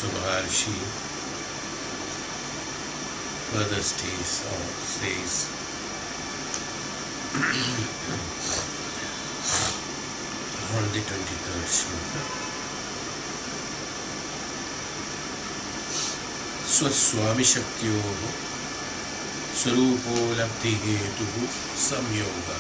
So Maharshi further says on the 23rd Sloka, Swaswami Shaktyoho Swarupo Labdhi Hetuhu Samyoga.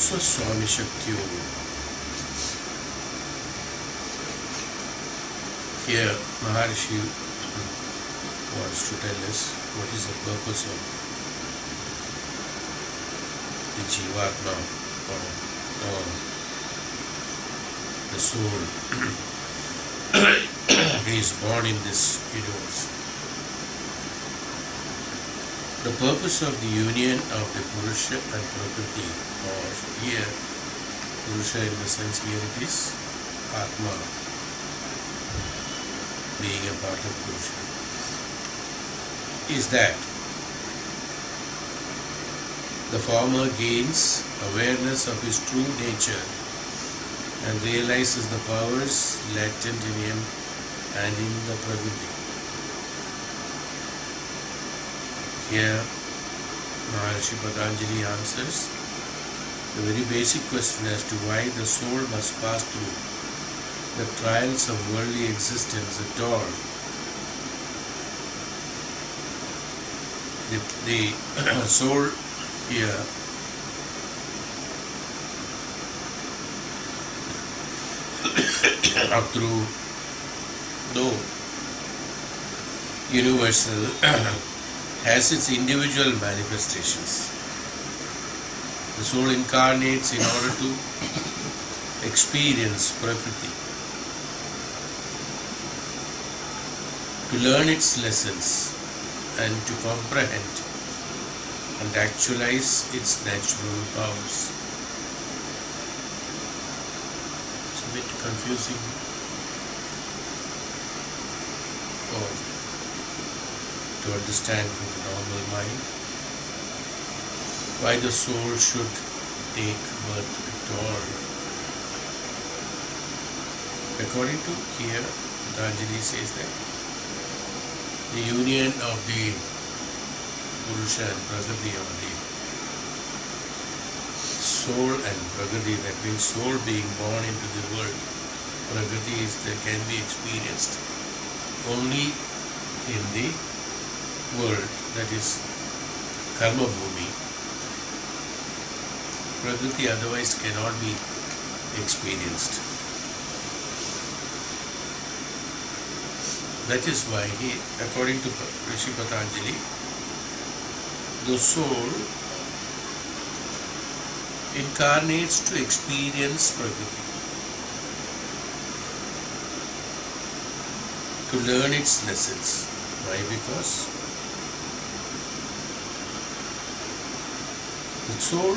Swaswami Shaktyoho. Here Maharshi wants to tell us what is the purpose of the Jivatma, or the soul. He is born in this universe. The purpose of the union of the Purusha and Prakriti, or here Purusha in the sense here it is Atma, being a part of Purusha, is that the former gains awareness of his true nature and realizes the powers latent in him and in the Prakriti. Here Maharshi Patanjali answers the very basic question as to why the soul must pass through the trials of worldly existence at all. The soul here through though universal has its individual manifestations. The soul incarnates in order to experience Prakriti, to learn its lessons and to comprehend and actualize its natural powers. It's a bit confusing to understand from the normal mind why the soul should take birth at all. According to here, Patanjali says that the union of the Purusha and Prakriti, or the soul and Prakriti, that means soul being born into the world, Prakriti can be experienced only in the world, that is Karma Bhumi. Prakriti otherwise cannot be experienced. That is why according to Rishi Patanjali, the soul incarnates to experience Prakriti, to learn its lessons. Why? Because the soul,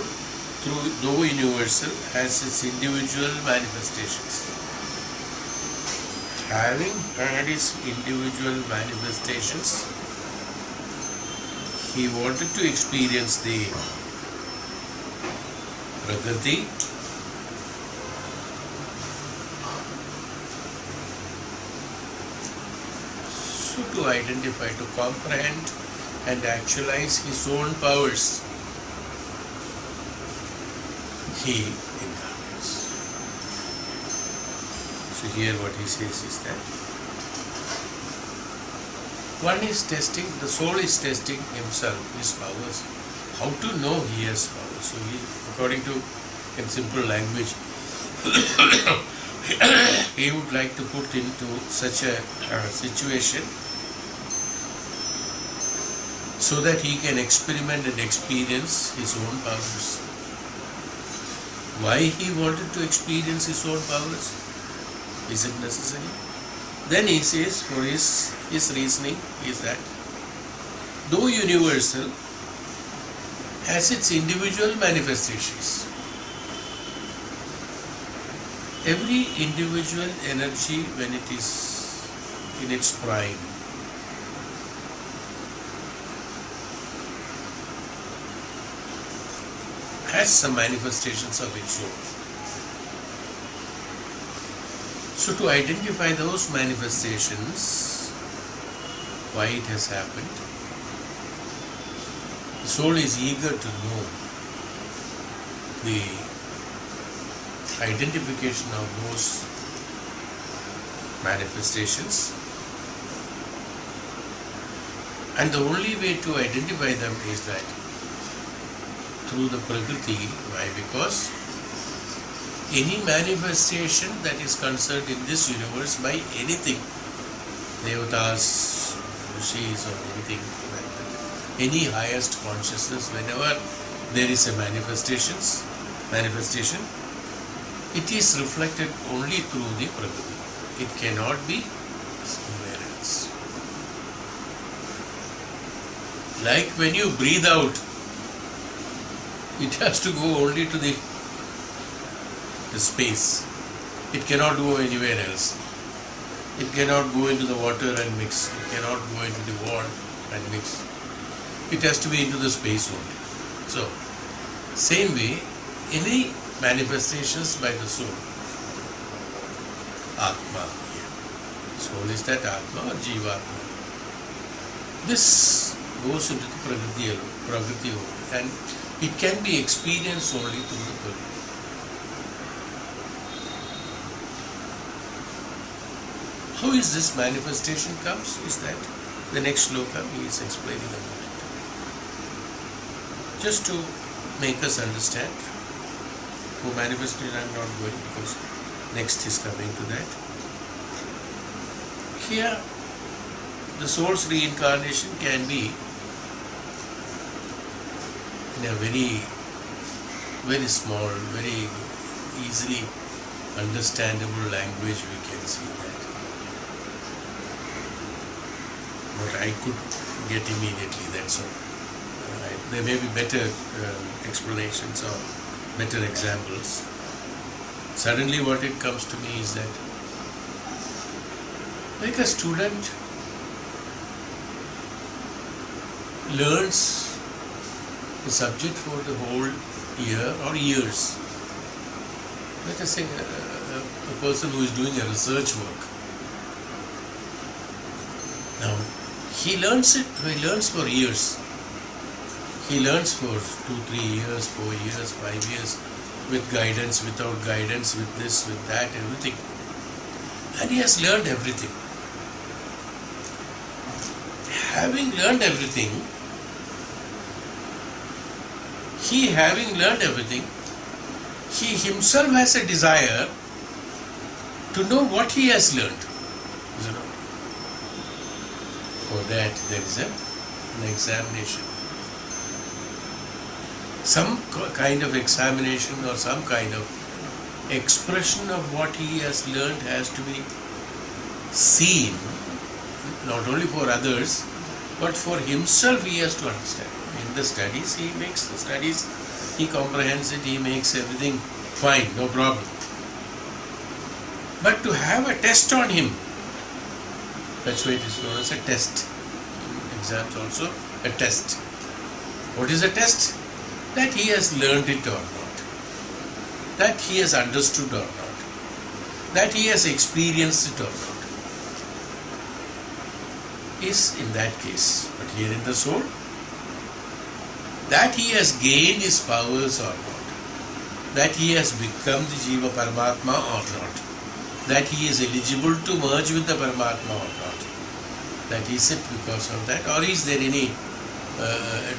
though universal, has its individual manifestations. Having had his individual manifestations, he wanted to experience the Prakriti so to identify, to comprehend and actualize his own powers, he incarnates. So here what he says is that one is testing, the soul is testing himself, his powers. How to know he has powers? So he, according to, in simple language, he would like to put into such a situation so that he can experiment and experience his own powers. Why he wanted to experience his own powers? Is it necessary? Then he says, for his reasoning is that though universal, has its individual manifestations. Every individual energy, when it is in its prime. Has some manifestations of its own. So to identify those manifestations, why it has happened, the soul is eager to know the identification of those manifestations, and the only way to identify them is that through the Prakriti. Why? Because any manifestation that is concerned in this universe by anything, devatas, rishis or anything, any highest consciousness, whenever there is a manifestation, it is reflected only through the Prakriti. It cannot be somewhere else. Like when you breathe out, it has to go only to the space. It cannot go anywhere else. It cannot go into the water and mix. It cannot go into the wall and mix. It has to be into the space only. So, same way, any manifestations by the soul, Atma, soul is that Atma or Jivatma. This goes into the Prakriti only, and it can be experienced only through the Prakriti. How is this manifestation comes? Is that the next sloka he is explaining about it. Just to make us understand. For manifestation I am not going because next is coming to that. Here the soul's reincarnation can be in a very, very small, very easily understandable language. We can see that. What I could get immediately, that's all. There may be better explanations or better examples. Suddenly what it comes to me is that, like a student learns the subject for the whole year or years. Let us say a person who is doing a research work. Now, he learns for years. He learns for 2, 3 years, 4 years, 5 years, with guidance, without guidance, with this, with that, everything. And he has learned everything. Having learned everything, he himself has a desire to know what he has learned. Is it not? For that there is an examination. Some kind of examination or some kind of expression of what he has learned has to be seen, not only for others, but for himself he has to understand. In the studies, he makes the studies, he comprehends it, he makes everything fine, no problem. But to have a test on him, that's why it is known as a test. In exams also, a test. What is a test? That he has learned it or not. That he has understood or not. That he has experienced it or not. Is in that case. But here in the soul, that he has gained his powers or not. That he has become the Jiva Paramatma or not. That he is eligible to merge with the Paramatma or not. That is it because of that. Or is there any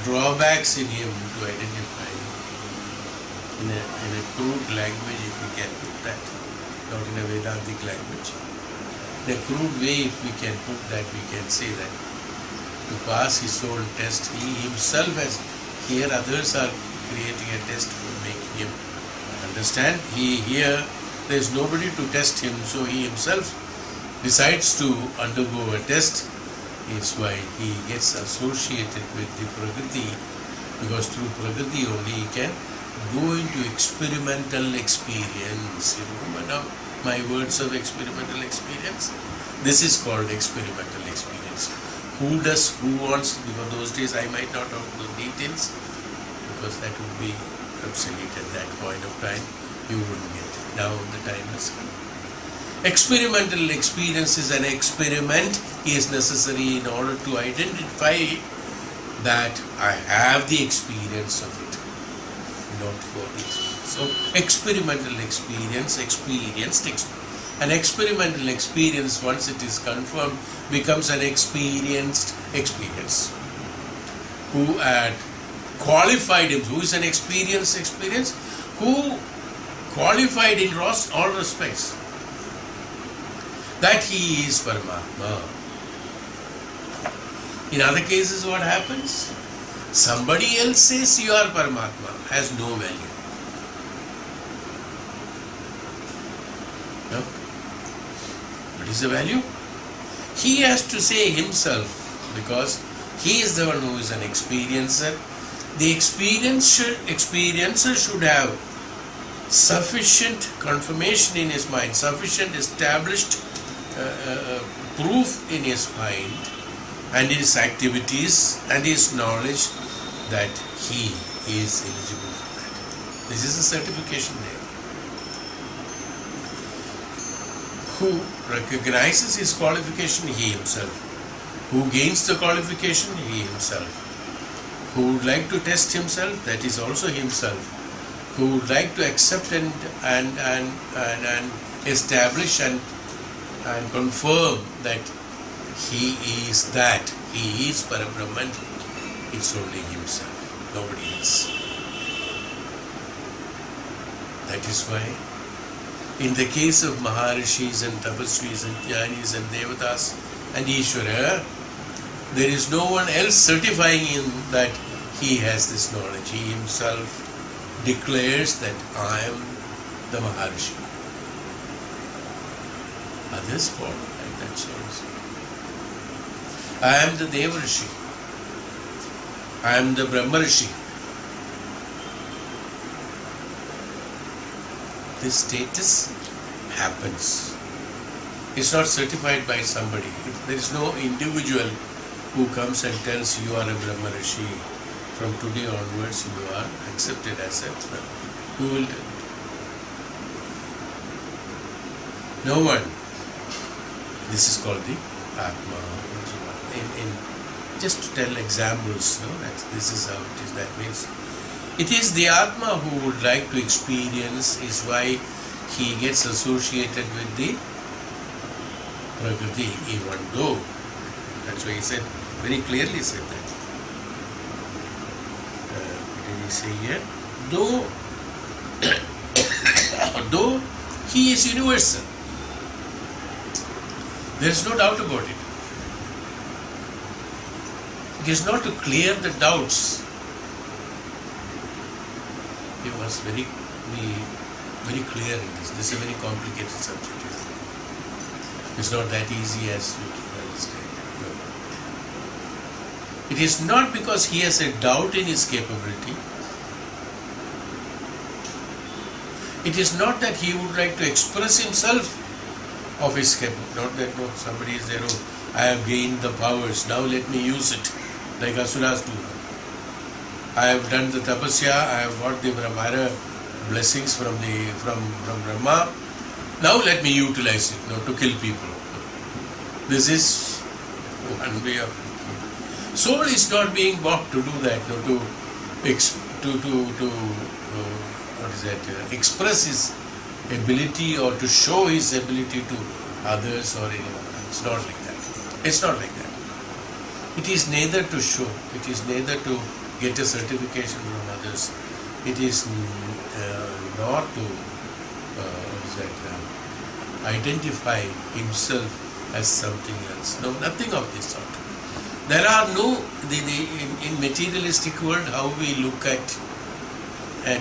drawbacks in him to identify in a crude language, if we can put that, not in a Vedantic language. In a crude way, if we can put that, we can say that to pass his own test, he himself has, here others are creating a test for making him understand. Here there is nobody to test him, so he himself decides to undergo a test. Is why he gets associated with the Prakriti, because through Prakriti only he can go into experimental experience. You remember now my words of experimental experience? This is called experimental experience. Who wants, because those days I might not know the details, because that would be obsolete at that point of time. You wouldn't get it. Now the time has come. Experimental experience is an experiment is necessary in order to identify that I have the experience of it, not for it. So experimental experience, an experimental experience, once it is confirmed, becomes an experienced experience. Who had qualified him, who is an experienced experience, who qualified in all respects that he is Paramatma. In other cases, what happens? Somebody else says you are Paramatma, has no value. No? What is the value? He has to say himself, because he is the one who is an experiencer. The experiencer should have sufficient confirmation in his mind, sufficient established proof in his mind and his activities and his knowledge that he is eligible for that. This is a certification there. Who recognizes his qualification? He himself. Who gains the qualification? He himself. Who would like to test himself? That is also himself. Who would like to accept and establish and confirm that he is that, he is Parabrahman, it's only himself, nobody else. That is why in the case of Maharishis and Tapasvis and Jnanis and Devatas and Ishvara, there is no one else certifying him that he has this knowledge. He himself declares that I am the Maharishi. Others follow, and that's all. I am the Devarishi. I am the Brahmarishi. This status happens. It's not certified by somebody. There is no individual who comes and tells you are a Brahmarishi. From today onwards you are accepted as a Brahmarishi. Who will tell? No one. This is called the Atma. Just to tell examples, that this is how it is. That means it is the Atma who would like to experience, is why he gets associated with the Prakriti, even though. That's why he said, very clearly said that. What did he say here? Though he is universal. There is no doubt about it. It is not to clear the doubts. You must be very clear in this. This is a very complicated subject. It's not that easy as you can understand. No. It is not because he has a doubt in his capability. It is not that he would like to express himself of his capability. Not that somebody is there, I have gained the powers, now let me use it, like Asuras do. I have done the tapasya, I have got the Brahmara blessings from Brahma, now let me utilize it, to kill people. This is one way of thinking. Soul is not being bought to do that, express his ability or to show his ability to others or anyone. It's not like that. It's not like that. It is neither to show, it is neither to get a certification from others. It is not to identify himself as something else. No, nothing of this sort. There are no, in materialistic world, how we look at an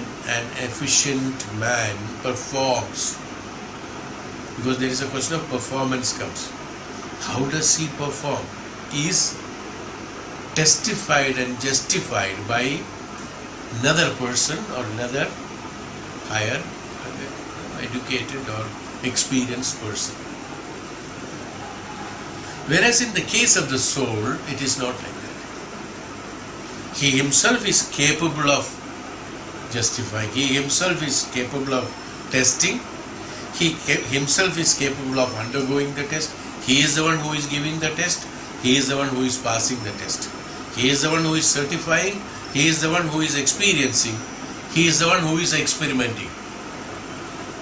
efficient man performs, because there is a question of performance comes. How does he perform? Is testified and justified by another person or another higher educated or experienced person. Whereas in the case of the soul, it is not like that. He himself is capable of justifying. He himself is capable of testing. He himself is capable of undergoing the test. He is the one who is giving the test. He is the one who is passing the test. He is the one who is certifying. He is the one who is experiencing. He is the one who is experimenting.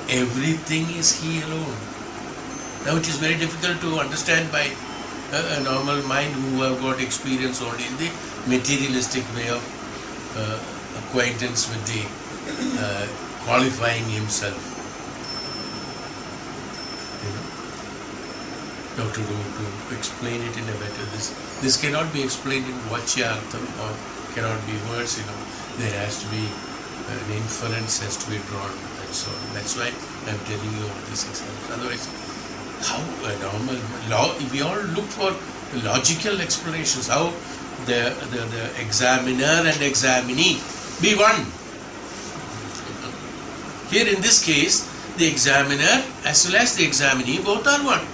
Everything is he alone. Now it is very difficult to understand by a normal mind who have got experience only in the materialistic way of acquaintance with the qualifying himself. Now to explain it in a better, this cannot be explained in vachyartham or cannot be words, there has to be an inference has to be drawn and so on. That's why I'm telling you all these examples. Otherwise, how a normal law, we all look for logical explanations, how the examiner and examinee be one. Here in this case, the examiner as well as the examinee both are one.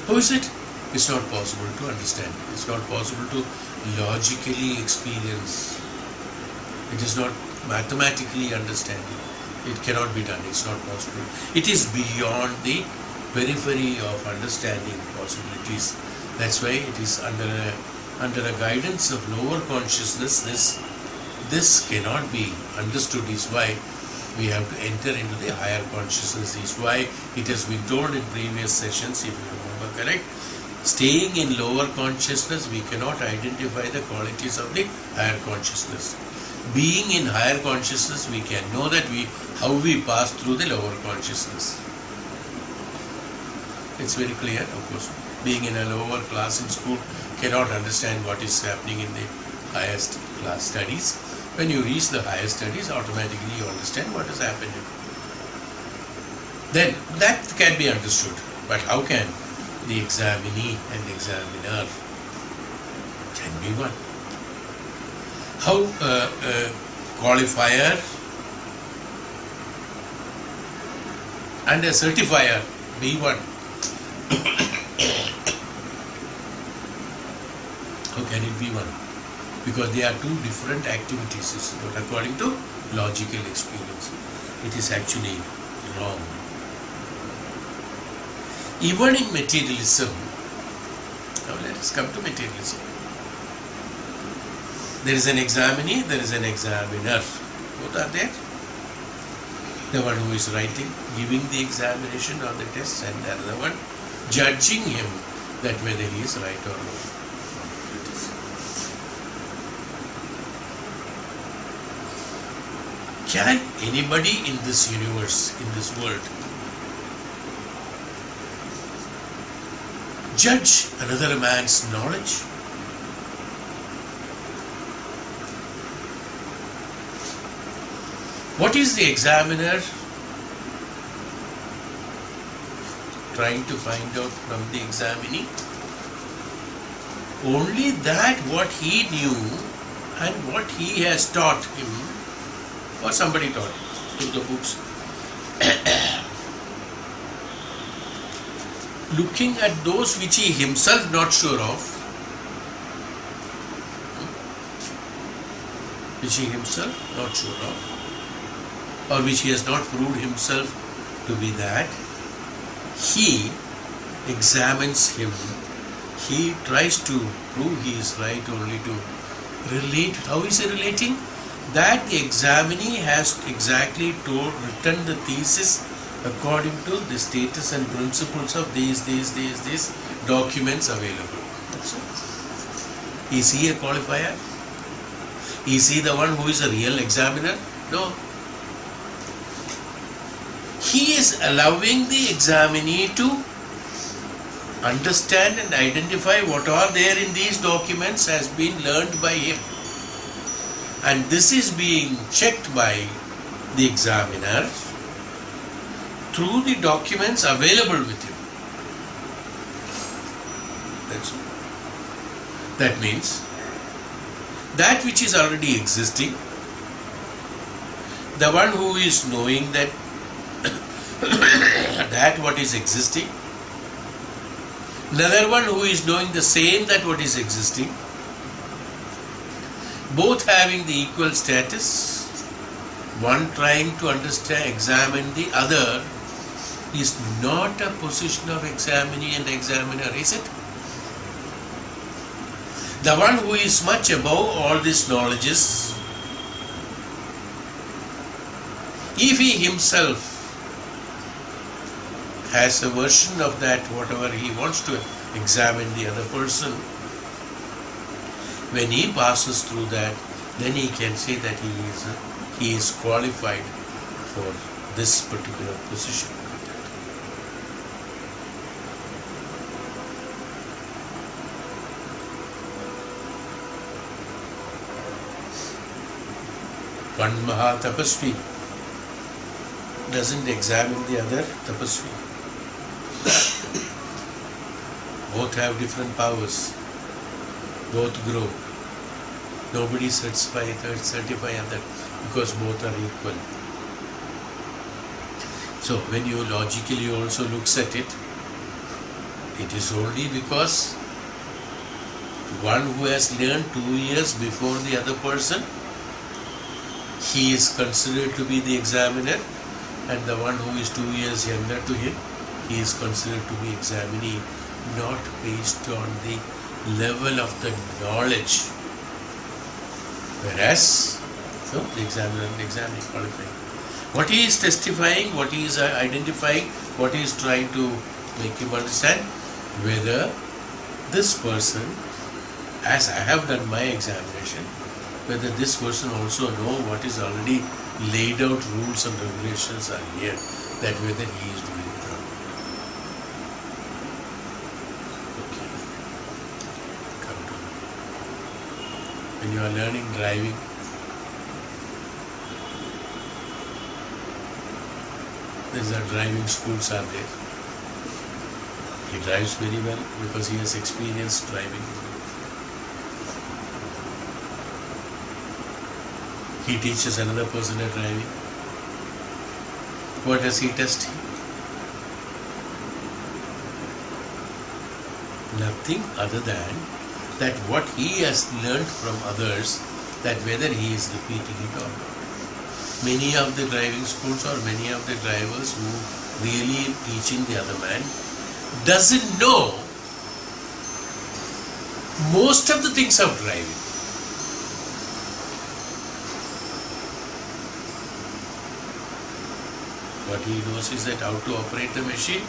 How is it? It's not possible to understand. It's not possible to logically experience. It is not mathematically understanding. It cannot be done. It's not possible. It is beyond the periphery of understanding possibilities. That's why it is under a guidance of lower consciousness. This cannot be understood. Is why we have to enter into the higher consciousness. Is why it has been told in previous sessions, if you remember correct. Staying in lower consciousness, we cannot identify the qualities of the higher consciousness. Being in higher consciousness, we can know that how we pass through the lower consciousness. It's very clear, of course. Being in a lower class in school cannot understand what is happening in the highest class studies. When you reach the higher studies, automatically you understand what is happening. Then that can be understood. But how can the examinee and examiner can be one? How qualifier and a certifier be one? How can it be one? Because they are two different activities, but according to logical experience. It is actually wrong. Even in materialism, now let us come to materialism. There is an examinee, there is an examiner. Both are there. The one who is writing, giving the examination or the test, and the other one judging him that whether he is right or wrong. Can anybody in this universe, in this world, judge another man's knowledge? What is the examiner trying to find out from the examinee? Only that what he knew and what he has taught him, or somebody taught him through the books. Looking at those which he himself not sure of, which he himself not sure of, or which he has not proved himself to be that, he examines him. He tries to prove he is right only to relate. How is he relating? That the examinee has exactly written the thesis according to the status and principles of these documents available. That's all. Is he a qualifier? Is he the one who is a real examiner? No. He is allowing the examinee to understand and identify what are there in these documents has been learned by him. And this is being checked by the examiner through the documents available with him. That's all. That means that which is already existing, the one who is knowing that that what is existing, another one who is knowing the same that what is existing, both having the equal status, one trying to understand, examine the other, is not a position of examinee and examiner, is it? The one who is much above all these knowledges, if he himself has a version of that, whatever he wants to examine the other person, when he passes through that, then he can say that he is qualified for this particular position. One Maha Tapasvi doesn't examine the other Tapasvi. Both have different powers. Both grow. Nobody certify other because both are equal. So when you logically also looks at it, it is only because one who has learned 2 years before the other person, he is considered to be the examiner, and the one who is 2 years younger to him, he is considered to be examinee, not based on the level of the knowledge. Whereas, so the examiner and the examinee qualifying. What he is testifying, what he is identifying, what he is trying to make him understand, whether this person, as I have done my examination, whether this person also know what is already laid out rules and regulations are here, that whether he is doing it or not. Okay. Come to me. When you are learning driving, these are driving schools are there. He drives very well because he has experience driving. He teaches another person a driving. What does he test? Nothing other than that what he has learned from others, that whether he is repeating it or not. Many of the driving schools or many of the drivers who really teaching the other man doesn't know most of the things of driving. What he knows is that how to operate the machine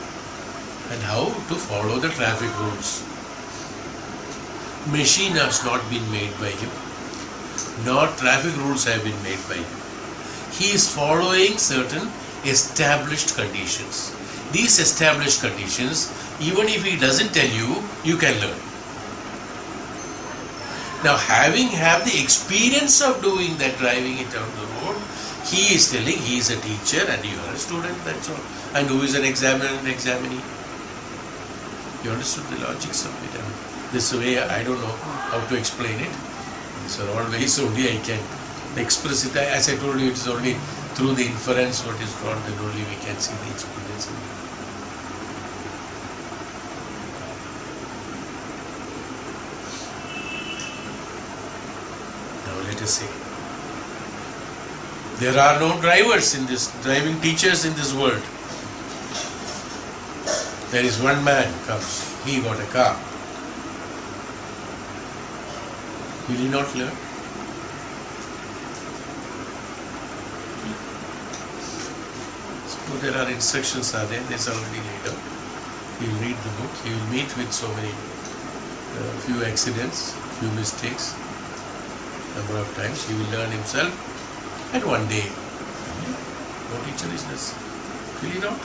and how to follow the traffic rules. Machine has not been made by him, nor traffic rules have been made by him. He is following certain established conditions. These established conditions, even if he doesn't tell you, you can learn. Now, having had the experience of doing that, driving it on the road, he is telling he is a teacher and you are a student, that's all. And who is an examiner and examinee? You understood the logics of it. And this way, I don't know how to explain it. These are all ways only I can express it. As I told you, it is only through the inference what is drawn, then only we can see the experience. Now let us see. There are no drivers in this, driving teachers in this world. There is one man comes, he got a car. Will he not learn? So there are instructions are there, there's already laid out. He will read the book, he will meet with so many, few accidents, few mistakes, number of times, he will learn himself. And one day, no teacher is necessary. Will he not?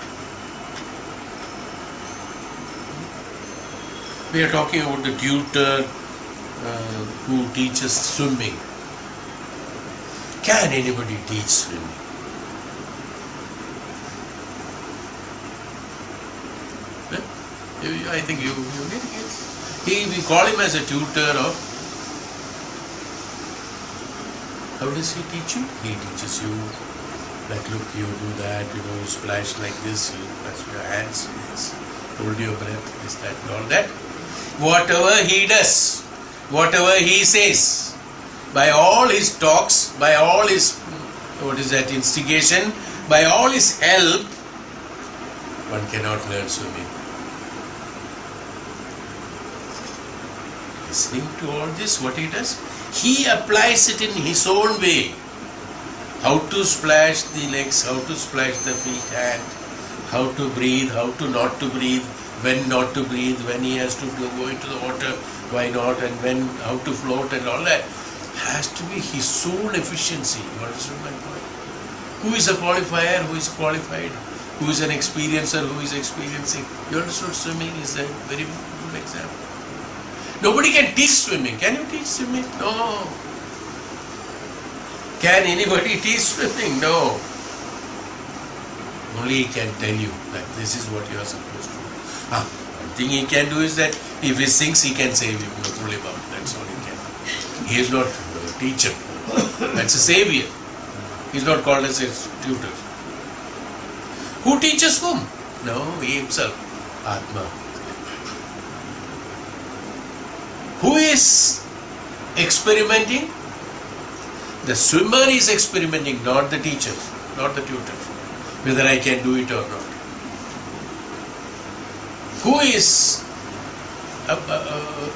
We are talking about the tutor who teaches swimming. Can anybody teach swimming? I think you get it. We call him as a tutor of. How does he teach you? He teaches you Like, look, you do that, you splash like this, you splash your hands, yes, hold your breath, this, that, and all that. Whatever he does, whatever he says, by all his talks, by all his, instigation, by all his help, one cannot learn swimming. Listening to all this, what he does, he applies it in his own way. How to splash the legs, how to splash the feet, hand, how to breathe, how to not to breathe, when not to breathe, when he has to go into the water, why not, and when, how to float and all that, has to be his own efficiency. You understand my point? Who is a qualifier, who is qualified, who is an experiencer, who is experiencing? You understood swimming is a very good example. Nobody can teach swimming. Can you teach swimming? No. Can anybody teach swimming? No. Only he can tell you that this is what you are supposed to do. One thing he can do is that if he sinks, he can save you. Pull him up. That's all he can do. He is not a teacher. That's a savior. He is not called as a tutor. Who teaches whom? No, he himself. Atma. Who is experimenting? The swimmer is experimenting, not the teacher, not the tutor, whether I can do it or not. Who is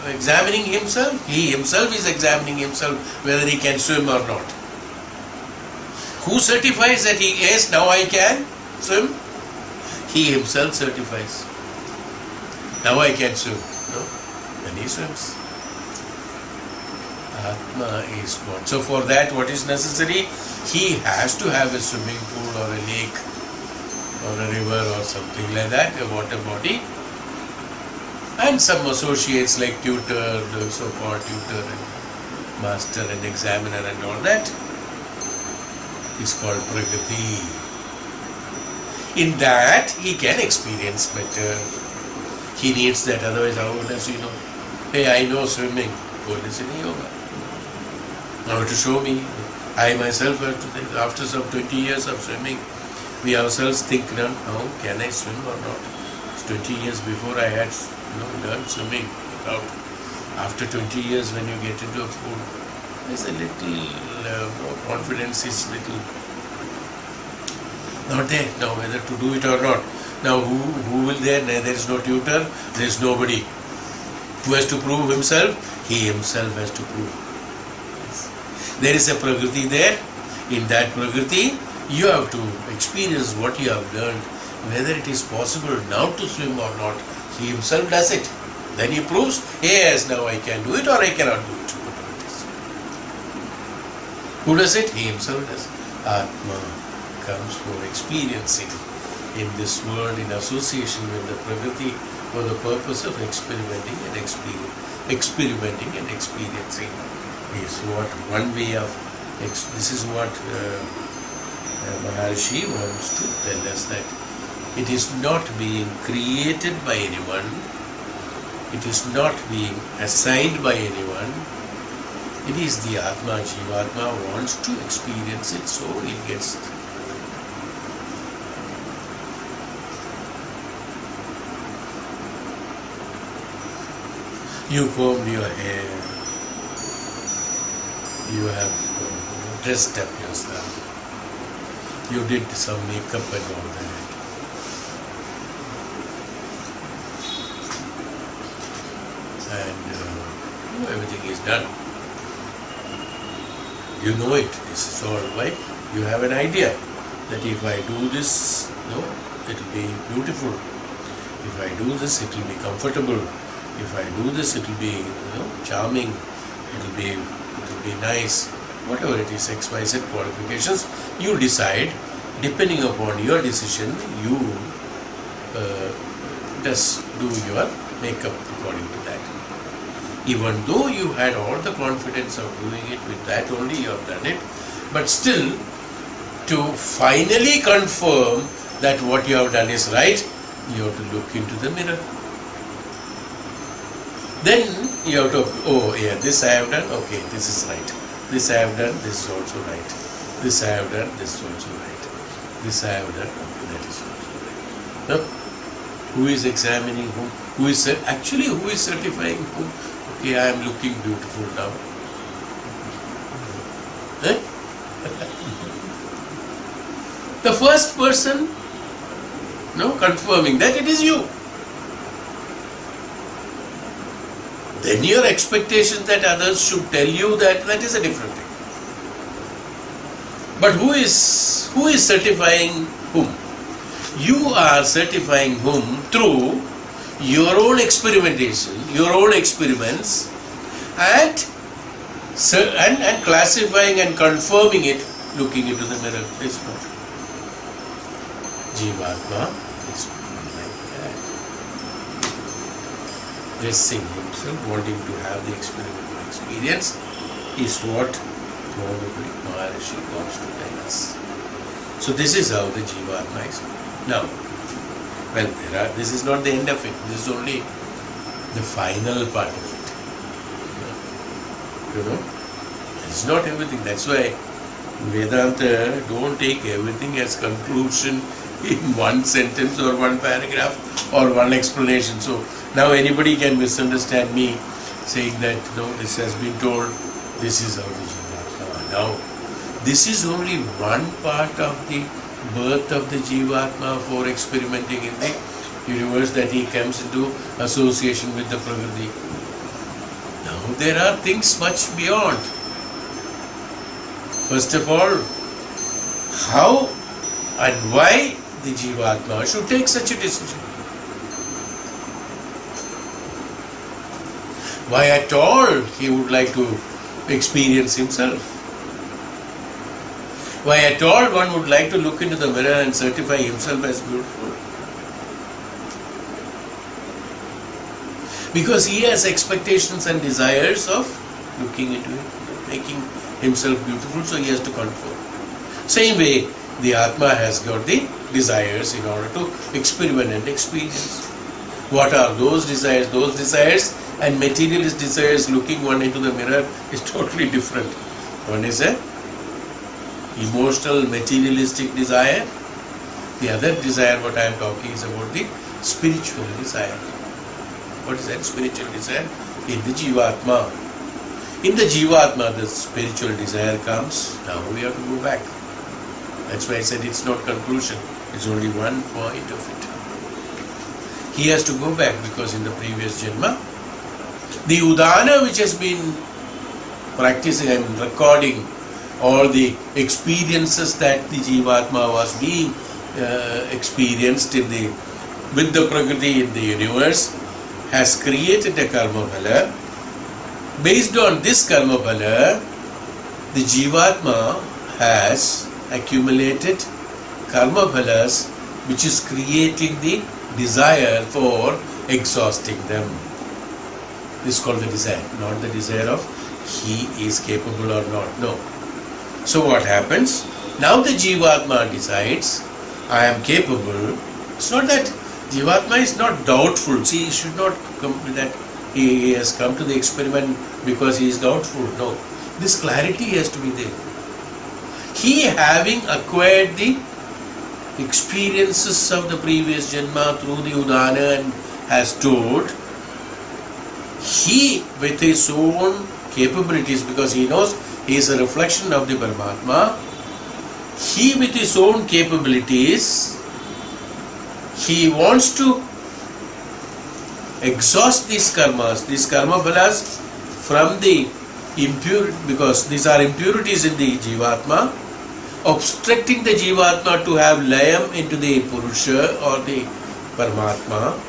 examining himself? He himself is examining himself whether he can swim or not. Who certifies that yes, now I can swim? He himself certifies. Now I can swim. No? Then he swims. Atma is God. So for that, what is necessary? He has to have a swimming pool or a lake or a river or something like that, a water body, and some associates like tutor, the so-called tutor and master and examiner and all that is called Prakriti. In that, he can experience better. He needs that, otherwise how does he know? Hey, I know swimming. Go listen to yoga. Now to show me, I myself have to think, after some 20 years of swimming, we ourselves think, now can I swim or not? It's 20 years before I had learned swimming. After 20 years when you get into a pool, there's a little more confidence is little not there. Now whether to do it or not. Now who will there? There is no tutor, there is nobody. Who has to prove himself? He himself has to prove. Yes. There is a Prakriti there. In that Prakriti, you have to experience what you have learned, whether it is possible now to swim or not. He himself does it. Then he proves, yes, now I can do it or I cannot do it. Who does it? He himself does. Atma comes for experiencing in this world in association with the Prakriti for the purpose of experimenting and experiencing is what one way of this is what Maharshi wants to tell us, that it is not being created by anyone, it is not being assigned by anyone, it is the Atma. Jivatma wants to experience it, so it gets it. You combed your hair, you have dressed up yourself, you did some makeup and all that. And everything is done. You know it, this is all right. You have an idea that if I do this, it will be beautiful. If I do this, it will be comfortable. If I do this, it will be charming. It will be nice. Whatever it is, XYZ qualifications, you decide. Depending upon your decision, you just do your makeup according to that. Even though you had all the confidence of doing it with that only, you have done it. But still, to finally confirm that what you have done is right, you have to look into the mirror. Then you have to, this I have done, okay, this is right. This I have done, this is also right. This I have done, this is also right. This I have done. Okay, that is not right. No? Who is examining whom? Who is certifying whom? Okay, I am looking beautiful now. Eh? The first person, confirming that it is you. Then your expectation that others should tell you that is a different thing. But who is certifying whom? You are certifying whom through your own experimentation, your own experiments, and classifying and confirming it, looking into the mirror. It's not. Jivatma is like that. Dressing himself, wanting to have the experimental experience, is what probably Maharishi wants to tell us. So this is how the Jivatma is. Now, this is not the end of it. This is only the final part of it. It's not everything. That's why Vedanta don't take everything as conclusion in one sentence or one paragraph or one explanation. So now anybody can misunderstand me saying that this has been told, this is how the Jivatma. Now, this is only one part of the birth of the Jivatma for experimenting in the universe, that he comes into association with the Prakriti. Now there are things much beyond. First of all, how and why the Jivatma should take such a decision. Why at all he would like to experience himself. Why at all one would like to look into the mirror and certify himself as beautiful. Because he has expectations and desires of looking into it, making himself beautiful, so he has to conform. Same way, the Atma has got the desires in order to experiment and experience. What are those desires? Those desires and materialist desires looking one into the mirror is totally different. One is a emotional materialistic desire. The other desire what I am talking is about the spiritual desire. What is that spiritual desire? In the Jivatma. In the Jivatma the spiritual desire comes. Now we have to go back. That's why I said it's not conclusion. It's only one point of it. He has to go back because in the previous Janma, the Udana which has been practicing and recording all the experiences that the Jivatma was being experienced with the Prakriti in the universe, has created a karma bhala. Based on this karma bhala, the Jivatma has accumulated karma bhalas which is creating the desire for exhausting them. This is called the desire, not the desire of he is capable or not. No. So what happens? Now the Jivatma decides, I am capable. It's not that Jivatma is not doubtful. See, he should not come that he has come to the experiment because he is doubtful. No. This clarity has to be there. He, having acquired the experiences of the previous Janma through the Udana and has told, he with his own capabilities, because he knows he is a reflection of the Paramatma, he with his own capabilities, he wants to exhaust these karma bhalas from the impure, because these are impurities in the Jivatma, obstructing the Jivatma to have layam into the Purusha or the Paramatma.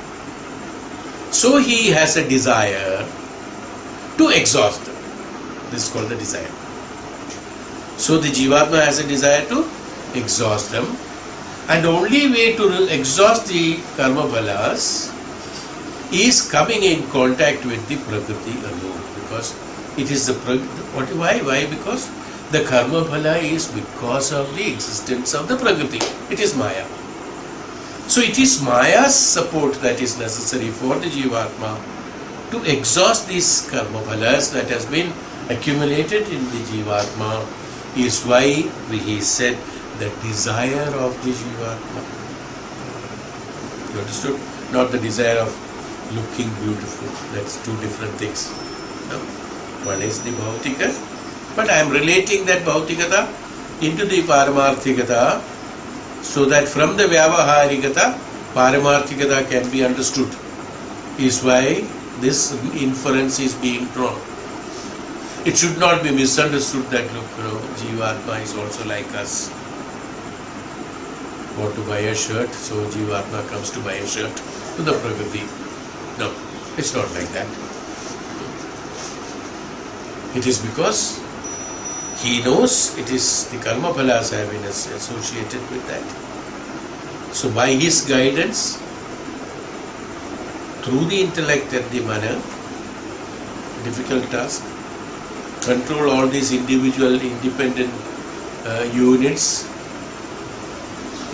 So he has a desire to exhaust them. This is called the desire. So the Jivatma has a desire to exhaust them, and only way to exhaust the karma bhalas is coming in contact with the Prakriti alone, because it is the Prakriti. Why? Because the karma bhala is because of the existence of the Prakriti. It is Maya. So it is Maya's support that is necessary for the Jivatma to exhaust these karma bhalas that has been accumulated in the Jivatma. Is why he said the desire of the Jivatma. You understood? Not the desire of looking beautiful. That's two different things. No? One is the Bhautika, but I am relating that Bhautikata into the Paramarthikata, so that from the Vyavaharikata, Paramarthikata can be understood. Is why this inference is being drawn. It should not be misunderstood that, look, Jivatma is also like us. Want to buy a shirt, so Jivatma comes to buy a shirt to the Prakriti. No, it's not like that. It is because he knows it is the karma phalas have been associated with that. So by his guidance, through the intellect and the mana, difficult task, control all these individual independent units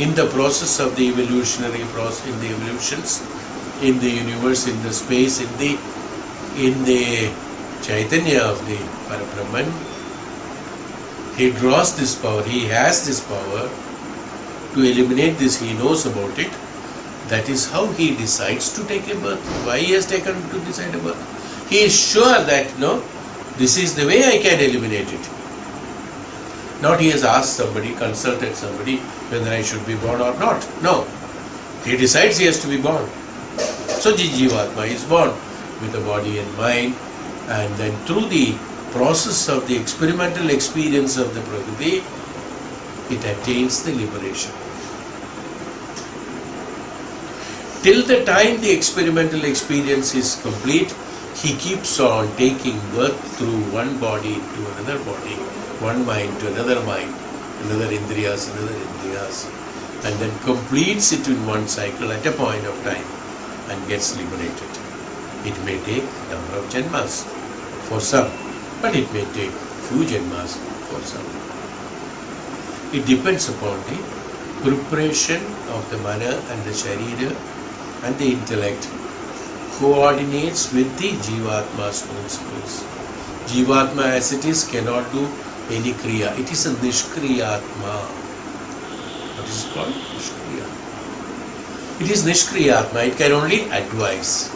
in the process of the evolutionary process, in the evolutions, in the universe, in the space, in the Chaitanya of the Parabrahman. He draws this power, he has this power to eliminate this, he knows about it. That is how he decides to take a birth. Why he has taken to decide a birth? He is sure that, no, this is the way I can eliminate it. Not he has asked somebody, consulted somebody whether I should be born or not. No. He decides he has to be born. So Jivatma is born with a body and mind, and then through the process of the experimental experience of the Prakriti, it attains the liberation. Till the time the experimental experience is complete, he keeps on taking birth through one body to another body, one mind to another mind, another indriyas, and then completes it in one cycle at a point of time and gets liberated. It may take number of janmas for some, but it may take few janmas for some. It depends upon the preparation of the mana and the sharira and the intellect coordinates with the Jivatma's principles. Jivatma as it is cannot do any kriya. It is a nishkriyatma. What is it called? Nishkriyatma. It is nishkriyatma. It can only advise.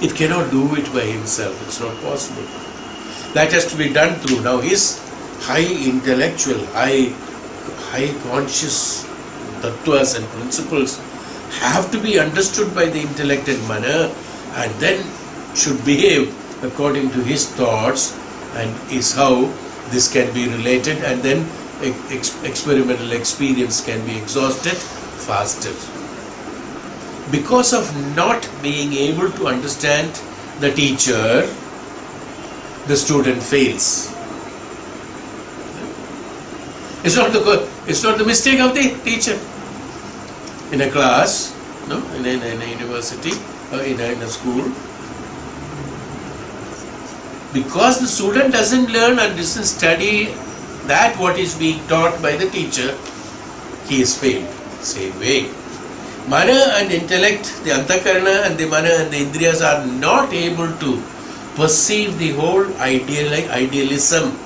It cannot do it by himself. It's not possible. That has to be done through. Now his high intellectual, high conscious tattvas and principles have to be understood by the intellect and mana, and then should behave according to his thoughts, and is how this can be related, and then experimental experience can be exhausted faster. Because of not being able to understand the teacher, the student fails. It's not the mistake of the teacher. In a class, no, in a university, or in a school, because the student doesn't learn and doesn't study that what is being taught by the teacher, he is failed. Same way, mana and intellect, the antakarana and the mana and the indriyas are not able to perceive the whole idealism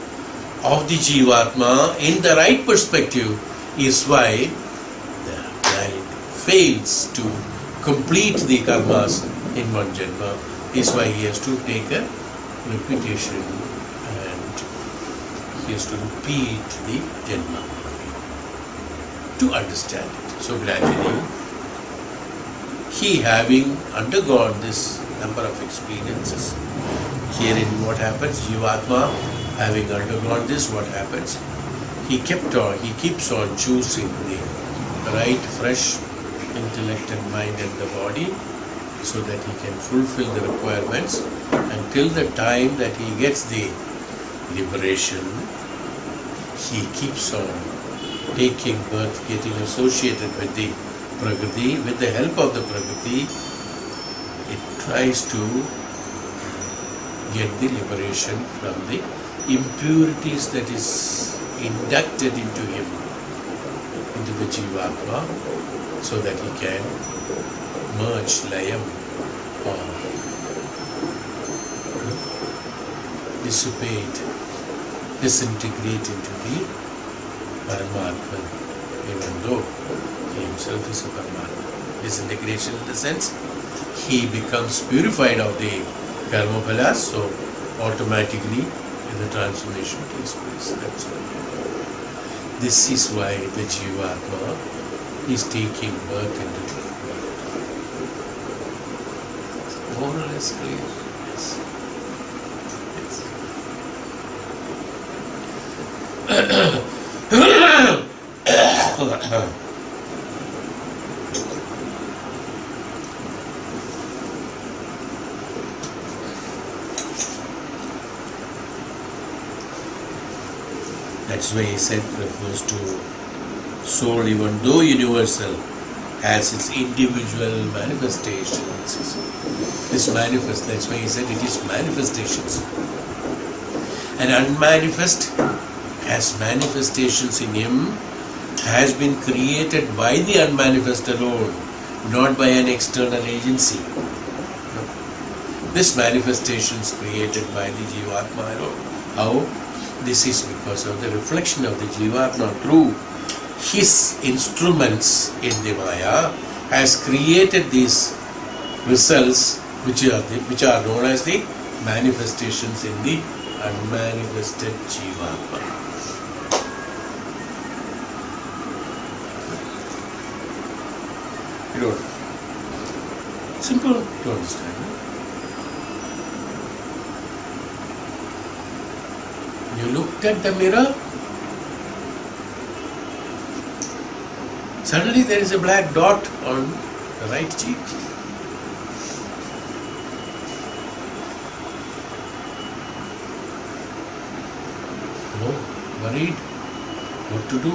of the Jivatma in the right perspective, is why fails to complete the karmas in one janma, is why he has to take a repetition and he has to repeat the janma to understand it. So gradually, he having undergone this number of experiences, herein what happens, Jivatma having undergone this, what happens, he keeps on choosing the right, fresh intellect and mind and the body, so that he can fulfill the requirements until the time that he gets the liberation. He keeps on taking birth, getting associated with the Prakriti. With the help of the Prakriti, it tries to get the liberation from the impurities that is inducted into him, into the Jivatma, so that he can merge, layam, or dissipate, disintegrate into the Paramatman, even though he himself is a Paramatman. Disintegration in the sense, he becomes purified of the karma phalas, so automatically the transformation takes place. That's all. This is why the Jivatma is taking birth into the world. More or less clear. Yes. That's why he said, refers to soul, even though universal, has its individual manifestations. This manifest, that's why he said it is manifestations. And unmanifest has manifestations in him, has been created by the unmanifest alone, not by an external agency. This manifestation is created by the Jivatma alone. How? This is because of the reflection of the Jivatma through his instruments in the Maya has created these results which are known as the manifestations in the unmanifested Jivatma. You don't. Simple to understand. You looked at the mirror, suddenly there is a black dot on the right cheek. No, worried, what to do?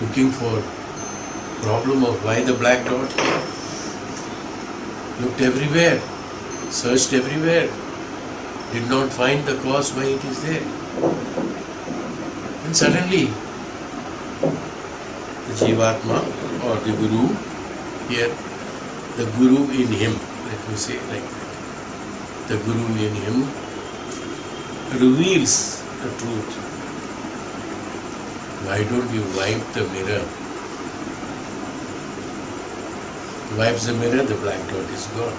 Looking for problem of why the black dot here. Looked everywhere, searched everywhere. Did not find the cause why it is there. And suddenly, the Jivatma or the Guru, here, the Guru in him, let me say like that, the Guru in him reveals the truth. Why don't you wipe the mirror? Wipes the mirror, the black dot is gone.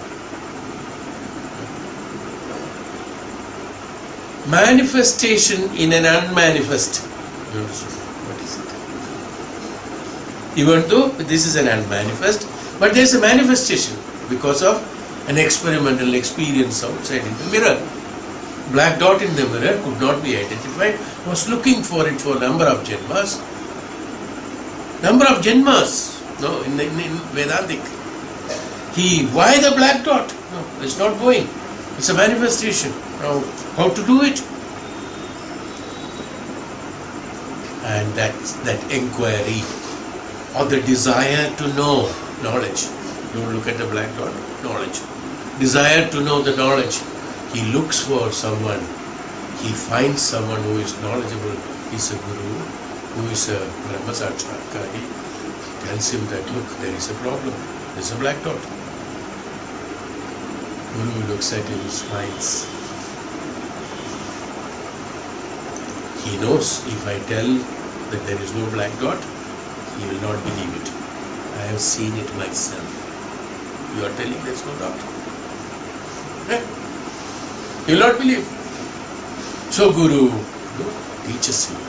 Manifestation in an unmanifest. What is it? Even though this is an unmanifest, but there is a manifestation because of an experimental experience outside in the mirror. Black dot in the mirror could not be identified, was looking for it for a number of janmas. Number of janmas. No, in Vedantic. Why the black dot? No, it's not going. It's a manifestation. Now, how to do it? And that inquiry or the desire to know knowledge. Don't look at the black dot, knowledge. Desire to know the knowledge. He looks for someone. He finds someone who is knowledgeable. He's a guru, who is a Brahma Sakshatkari. He tells him that, look, there is a problem. There is a black dot. Guru looks at him, smiles. He knows if I tell that there is no black dot, he will not believe it. I have seen it myself. You are telling there is no dot. He will not believe. So Guru teaches him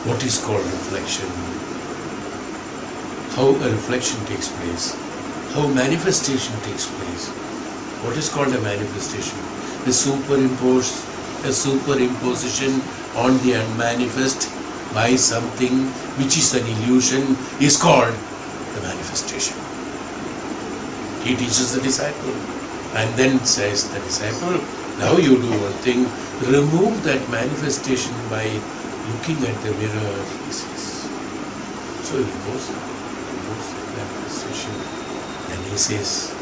what is called reflection, how a reflection takes place, how manifestation takes place. What is called a manifestation? A superimposition on the unmanifest by something which is an illusion is called the manifestation. He teaches the disciple and then says the disciple, now you do one thing, remove that manifestation by looking at the mirror. So he removes that manifestation and he says,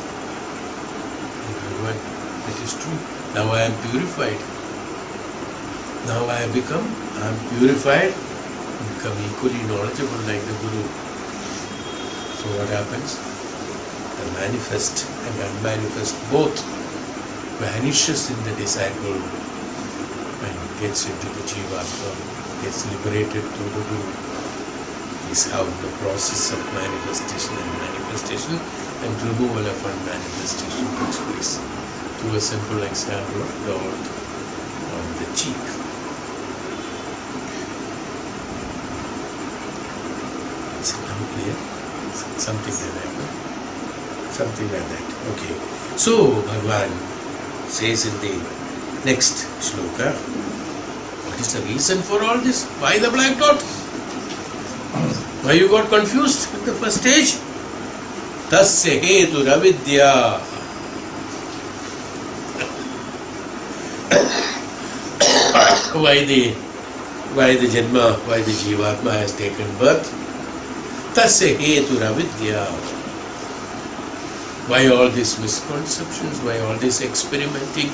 it is true. Now I am purified. Now I am purified, become equally knowledgeable like the Guru. So what happens? The manifest and unmanifest both vanishes in the disciple and gets into the Jivatma, gets liberated through the Guru, is how the process of manifestation and removal of unmanifestation takes place. Through a simple example of dot on the cheek. Is it now clear? Something like that, no? Something like that. Okay. So, Bhagavan says in the next shloka, what is the reason for all this? Why the black dot? Why you got confused at the first stage? Tasya hetu ravidya. Why the Janma, why the Jivatma has taken birth? Tasya hetu ravidya. Why all these misconceptions? Why all this experimenting?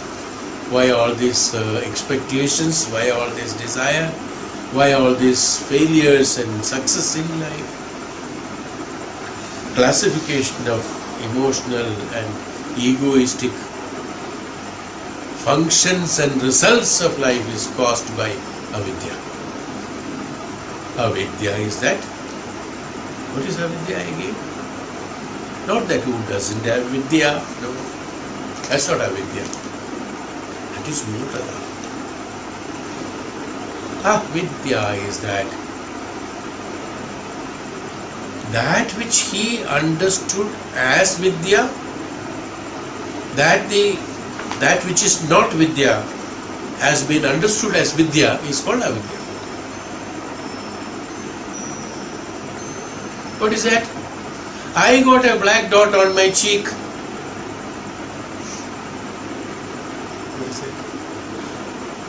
Why all these expectations? Why all this desire? Why all these failures and success in life? Classification of emotional and egoistic functions and results of life is caused by avidya. Avidya is that? What is avidya again? Not that who doesn't have vidya. No, that's not avidya. That is mutara. Avidya is that which he understood as vidya, that which is not vidya has been understood as vidya is called avidya. What is that? I got a black dot on my cheek. What is it?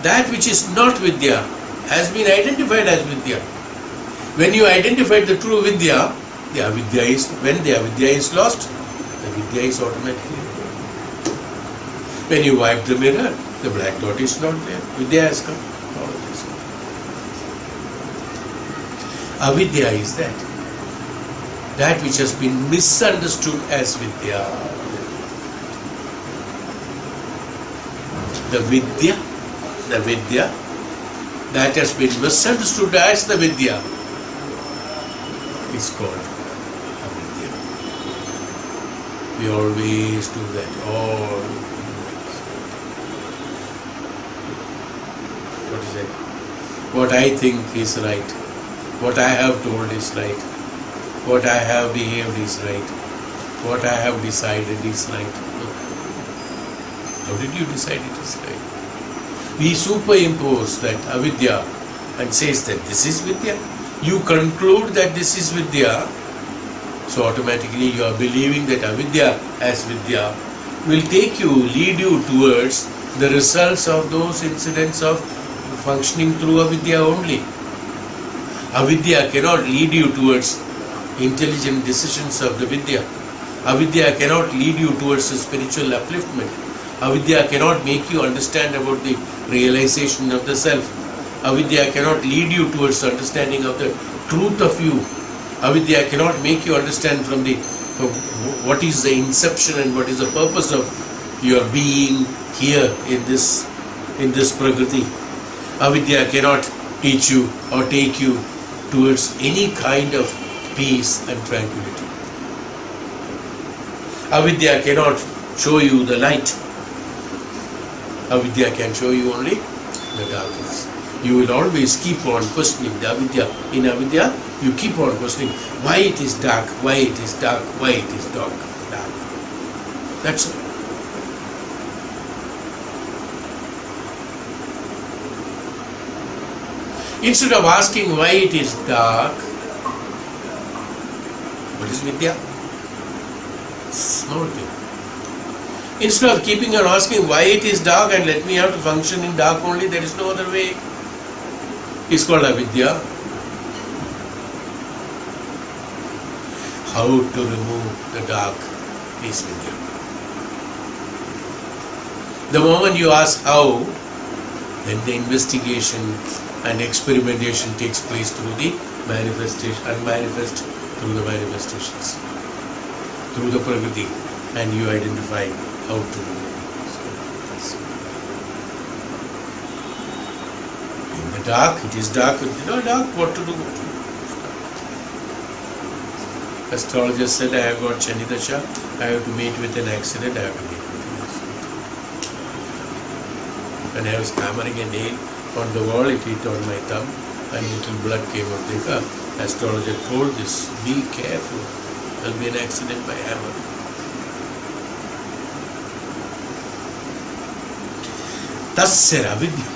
That which is not vidya has been identified as vidya. When you identify the true vidya, the avidya is, when the avidya is lost, the vidya is automatically there. When you wipe the mirror, the black dot is not there. Vidya has come. Knowledge has come. Avidya is that which has been misunderstood as vidya. The vidya that has been misunderstood as the vidya is called avidya. We always do that. What is it? What I think is right. What I have told is right. What I have behaved is right. What I have decided is right. How did you decide it is right? We superimpose that avidya and says that this is vidya. You conclude that this is vidya, so automatically you are believing that avidya as vidya will lead you towards the results of those incidents of functioning through avidya only. Avidya cannot lead you towards intelligent decisions of the vidya. Avidya cannot lead you towards a spiritual upliftment. Avidya cannot make you understand about the realization of the self. Avidya cannot lead you towards understanding of the truth of you. Avidya cannot make you understand from what is the inception and what is the purpose of your being here in this Prakriti. Avidya cannot teach you or take you towards any kind of peace and tranquility. Avidya cannot show you the light. Avidya can show you only the darkness. You will always keep on questioning the avidya. In avidya, you keep on questioning why it is dark, why it is dark, why it is dark. That's all. Instead of asking why it is dark, what is vidya? Small thing. Instead of keeping on asking why it is dark and let me have to function in dark only, there is no other way. It's called avidya. How to remove the dark is vidya. The moment you ask how, then the investigation and experimentation takes place through the manifestation and manifest through the manifestations, through the Prakriti, and you identify how to remove. the dark, it is dark. Dark, what to do? Astrologer said, I have got Shani Dasha, I have to meet with an accident, I have to meet with an accident. When I was hammering a nail on the wall, it hit on my thumb and little blood came out. The astrologer told this, be careful, there will be an accident by hammering. Tasya avidya.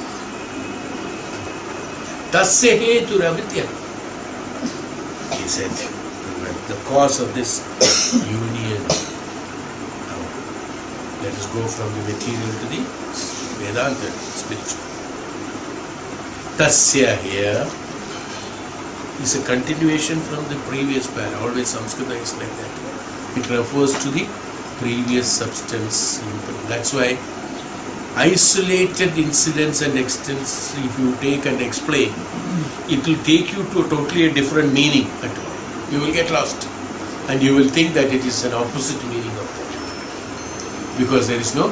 Tasya hetu avidya. He said, the cause of this union. Now, let us go from the material to the Vedanta, spiritual. Tasya here is a continuation from the previous para. Always Sanskrit is like that. It refers to the previous substance. That's why isolated incidents and extents, if you take and explain, it will take you to a totally different meaning at all. You will get lost and you will think that it is an opposite meaning of that, because there is no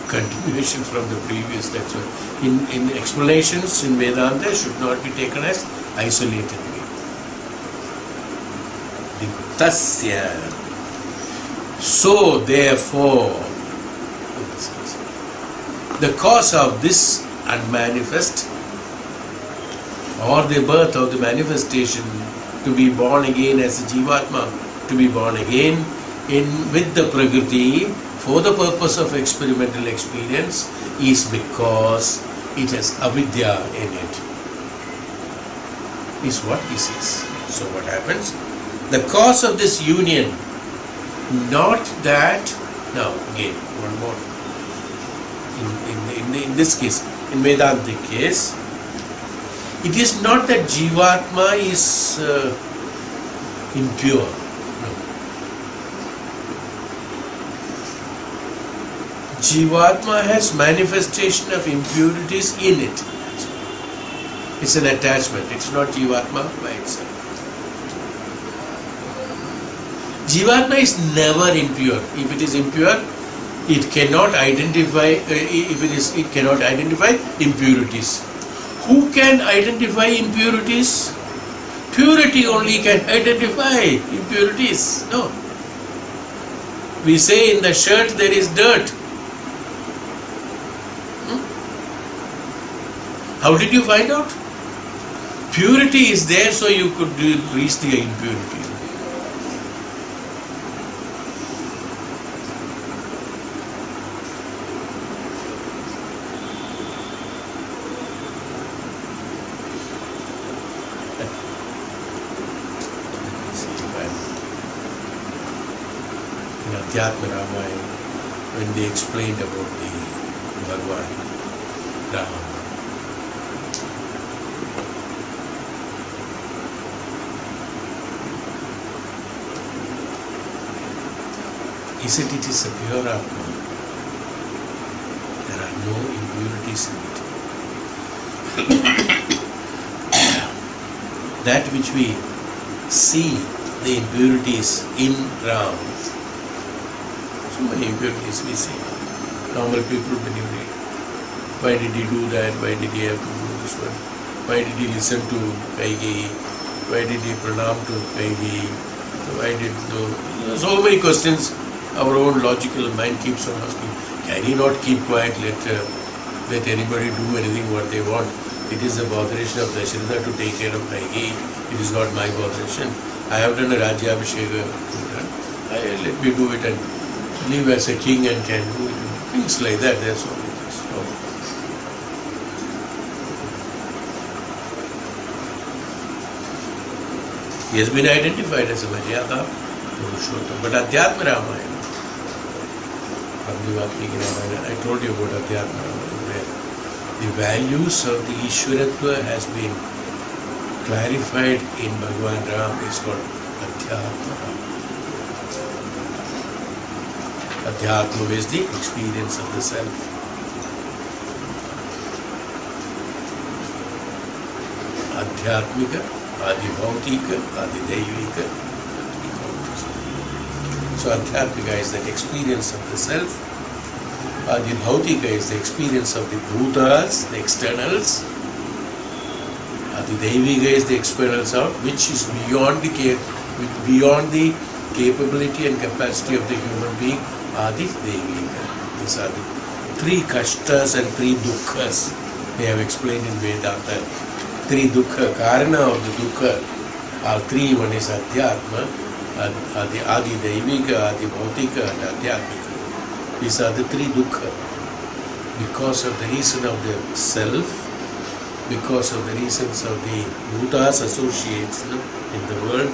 continuation from the previous. That's why in explanations in Vedanta should not be taken as isolated meaning. Tasya. So therefore, the cause of this unmanifest, or the birth of the manifestation, to be born again as a Jivatma, to be born again with the Prakriti for the purpose of experimental experience, is because it has avidya in it, is what he says. So what happens? The cause of this union, not that, now again, one more. In this case, in Vedantic case, it is not that Jivatma is impure. No. Jivatma has manifestation of impurities in it. It's an attachment. It's not Jivatma by itself. Jivatma is never impure. If it is impure, it cannot identify. It cannot identify impurities. Who can identify impurities? Purity only can identify impurities. No. We say in the shirt there is dirt. How did you find out? Purity is there, so you could reach the impurity. When they explained about the Bhagwan Ram, he said it is a pure Atma. There are no impurities in it. That which we see, the impurities in Ram, so many impurities we see. Normal people believe it. Why did he do that? Why did he have to do this one? Why did he listen to Kaikeyi? Why did he pranam to Kaikeyi? Why did so many questions our own logical mind keeps on asking. Can he not keep quiet, let anybody do anything what they want? It is the botheration of Dasharatha to take care of Kaikeyi. It is not my botheration. I have done a Rajyabhisheka. Let me do it and live as a king and can do it. Things like that, that's all it is. No. He has been identified as a Maryada Purushottam. But Adhyatma Ramayana, from the Valmiki Ramayana, I told you about Adhyatma Ramayana, where the values of the Ishwaratva has been clarified in Bhagwan Ram, is called Adhyatma Ramayana. Adhyatma is the experience of the self. Adhyatmika, Adibhautika, Adidaivika. So Adhyatmika is the experience of the self. Adibhautika is the experience of the bhutas, the externals. The Daivika is the external sound which is beyond the capability and capacity of the human being are the Daivika. These are the three kashtas and three dukkhas they have explained in Vedanta. Three dukkha, karana of the dukkha are three. One is Adhyatma, Adi Daivika, Adi Bhautika and Adhyatmika. These are the three dukkha. Because of the reason of the self, because of the reasons of the bhutas, associates in the world,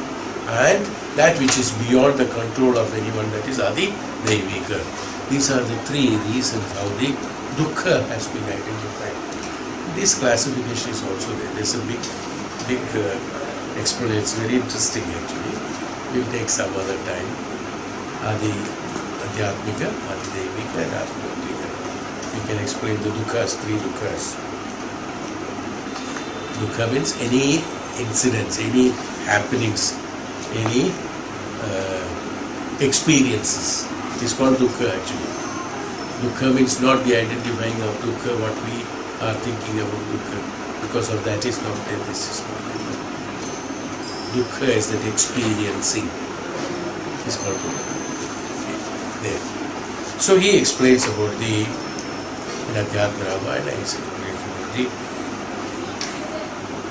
and that which is beyond the control of anyone, that is Adi Daivika. These are the three reasons how the dukkha has been identified. This classification is also there. There's a big explanation. It's very interesting actually. We'll take some other time. Adi Adhyatmika, Adi Daivika and Adi Bhautika. We can explain the dukkhas, three dukkhas. Dukkha means any incidents, any happenings, any experiences. It is called dukkha actually. Dukkha means not the identifying of dukkha, what we are thinking about dukkha. Because of that is not there, this is not there. Dukkha is that experiencing. It is called dukkha. There. So he explains about the Adhyatma Ramayana, he explains about the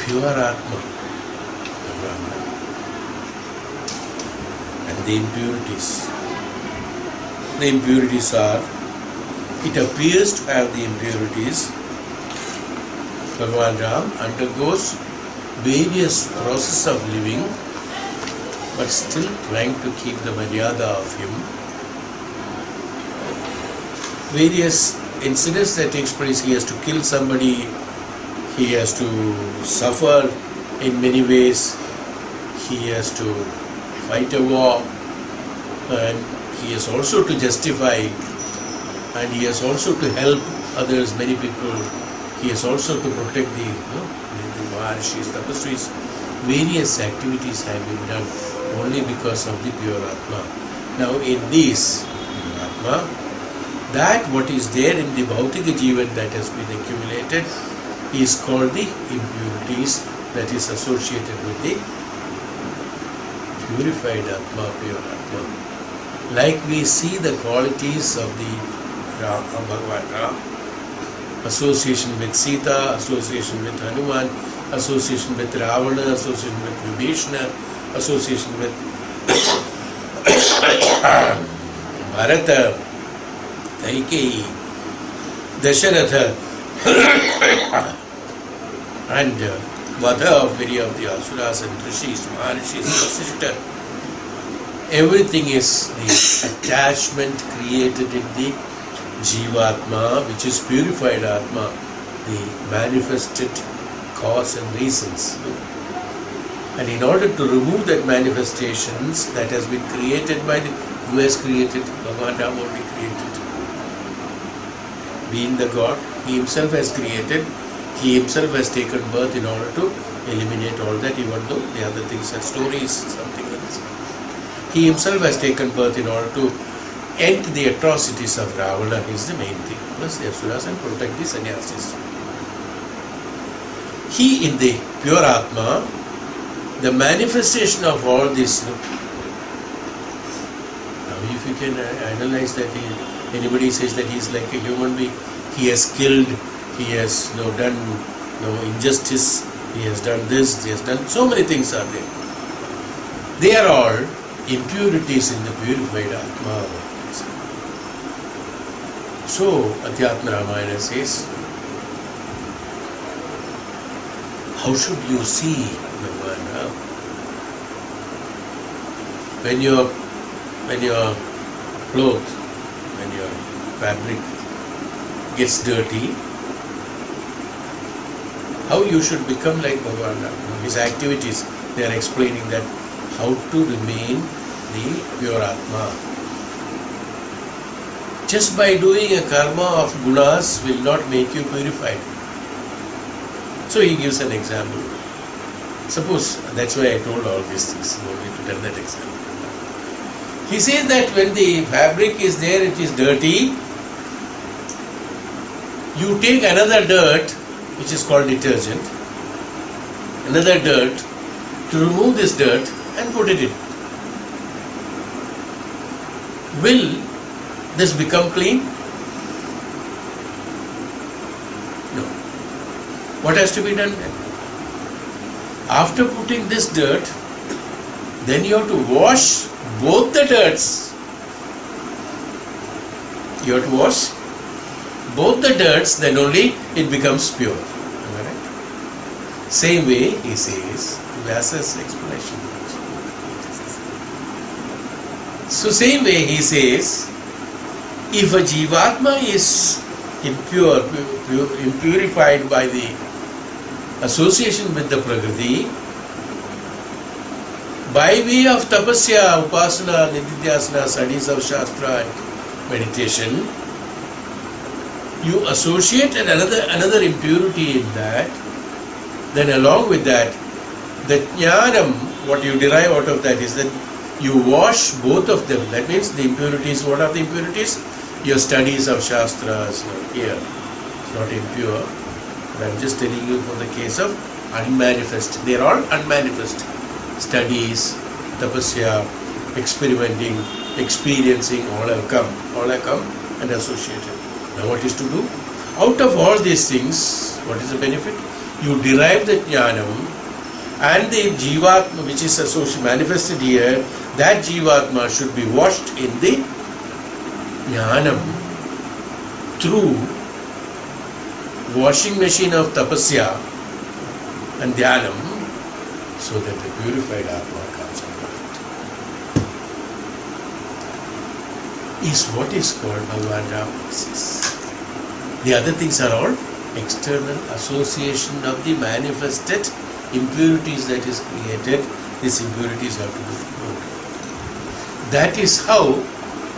pure Atma, and the impurities. The impurities are, it appears to have the impurities. Bhagavan Ram undergoes various processes of living, but still trying to keep the Maryada of him. Various incidents that takes place, he has to kill somebody, he has to suffer in many ways, he has to fight a war, and he has also to justify, and he has also to help others, many people. He has also to protect the Maharshis, Tapasvis. Various activities have been done only because of the pure Atma. Now in this pure Atma, that what is there in the Bhautika Jivan that has been accumulated is called the impurities, that is associated with the purified Atma, pure Atma. Like we see the qualities of the Bhagavan Ram, association with Sita, association with Hanuman, association with Ravana, association with Vibhishana, association with Bharata, Kaikeyi, Dasharatha, and Vadha of many of the Asuras and Rishis, Maharishis, Vasishta. Everything is the attachment created in the Jivatma, which is purified Atma, the manifested cause and reasons. And in order to remove that manifestations that has been created by the, who has created, Bhagavan Ram only created. Being the God, he himself has created, he himself has taken birth in order to eliminate all that, even though the other things are stories, something else. He himself has taken birth in order to end the atrocities of Ravana, is the main thing, plus the Asuras, and protect the sannyasis. He in the pure Atma, the manifestation of all this. Now if you can analyze that, anybody says that he is like a human being, he has killed, he has done injustice, he has done this, he has done, so many things are there. They are all impurities in the purified Atma. So Adhyatma Ramayana says, how should you see Bhagavan Ram? When your cloth, when your fabric gets dirty, how you should become like Bhagavan Ram? His activities, they are explaining that how to remain the pure Atma. Just by doing a karma of gunas will not make you purified. So he gives an example. Suppose, that's why I told all these things, only to tell that example. He says that when the fabric is there, it is dirty, you take another dirt, which is called detergent, another dirt, to remove this dirt and put it in. Will this become clean? No. What has to be done then? After putting this dirt, then you have to wash both the dirts. You have to wash both the dirts, then only it becomes pure. Am I right? Same way he says, Vyasa's explanation. So same way he says, if a Jivatma is impurified by the association with the Prakriti, by way of tapasya, upasana, nididhyasana, studies of Shastra and meditation, you associate another impurity in that, then along with that, the Dhyanam, what you derive out of that is that you wash both of them. That means the impurities, what are the impurities? Your studies of Shastras here. It's not impure. But I'm just telling you for the case of unmanifest. They are all unmanifest. Studies, tapasya, experimenting, experiencing, all have come and associated. Now what is to do? Out of all these things, what is the benefit? You derive the Dhyanam, and the Jivatma which is manifested here, that Jivatma should be washed in the Dhyanam through washing machine of tapasya and Dhyanam, so that the purified Atma comes out of it. Is what is called Bhagavan Ramasis. The other things are all external association of the manifested impurities that is created. These impurities have to be removed. That is how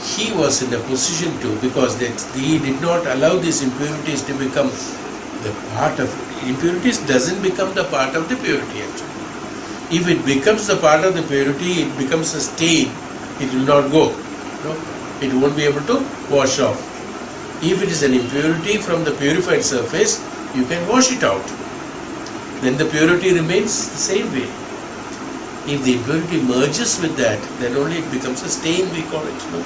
he was in a position to, because that he did not allow these impurities to become the part of it. Impurities doesn't become the part of the purity actually. If it becomes the part of the purity, it becomes a stain. It will not go. No? It won't be able to wash off. If it is an impurity from the purified surface, you can wash it out. Then the purity remains the same way. If the impurity merges with that, then only it becomes a stain, we call it. No?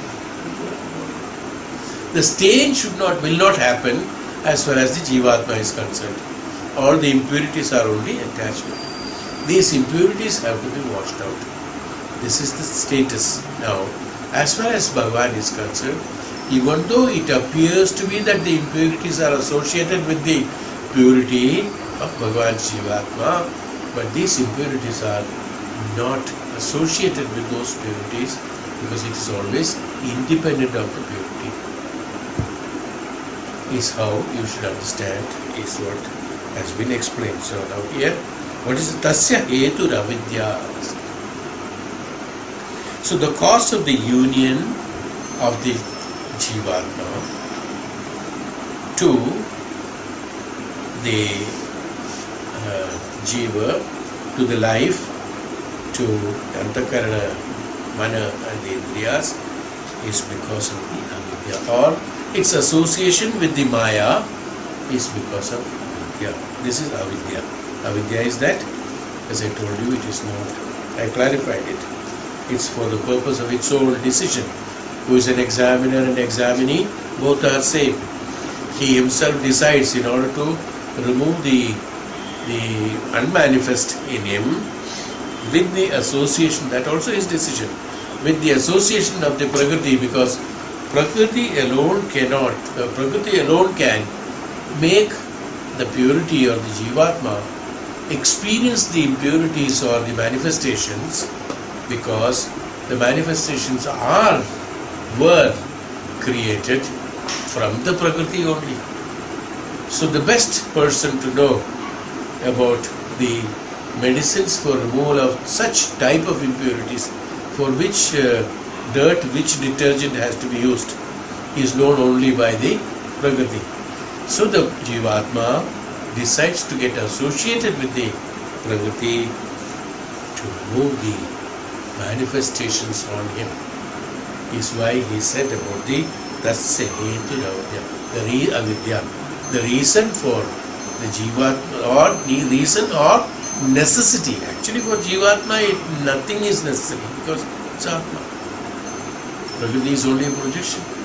The stain will not happen as far as the Jivatma is concerned. All the impurities are only attachment. These impurities have to be washed out. This is the status. Now, as far as Bhagavan is concerned, even though it appears to be that the impurities are associated with the purity of Bhagavan's Jivatma, but these impurities are not associated with those purities because it is always independent of the purity. Is how you should understand, is what has been explained. So now here, what is tasya hetu avidya? So the cause of the union of the Jivatma to the Jiva, to the life, to Antakarana, Mana and the Indriyas is because of the avidya, or its association with the Maya is because of avidya. This is avidya. Avidya is that, as I told you, it is not, I clarified it. It's for the purpose of its own decision. Who is an examiner and examinee, both are same. He himself decides in order to remove the unmanifest in him with the association, that also is decision, with the association of the Prakriti, because Prakriti alone cannot, Prakriti alone can make the purity or the Jivatma experience the impurities or the manifestations, because the manifestations were created from the Prakriti only. So the best person to know about the medicines for removal of such type of impurities, for which dirt, which detergent has to be used, is known only by the Prakriti. So the Jivatma decides to get associated with the Prakriti to remove the manifestations on him. Is why he said about the tasya hetu avidya, the reason for the Jivatma, or the reason or necessity. Actually for Jivatma, nothing is necessary because it's Atma. Prakriti is only a projection.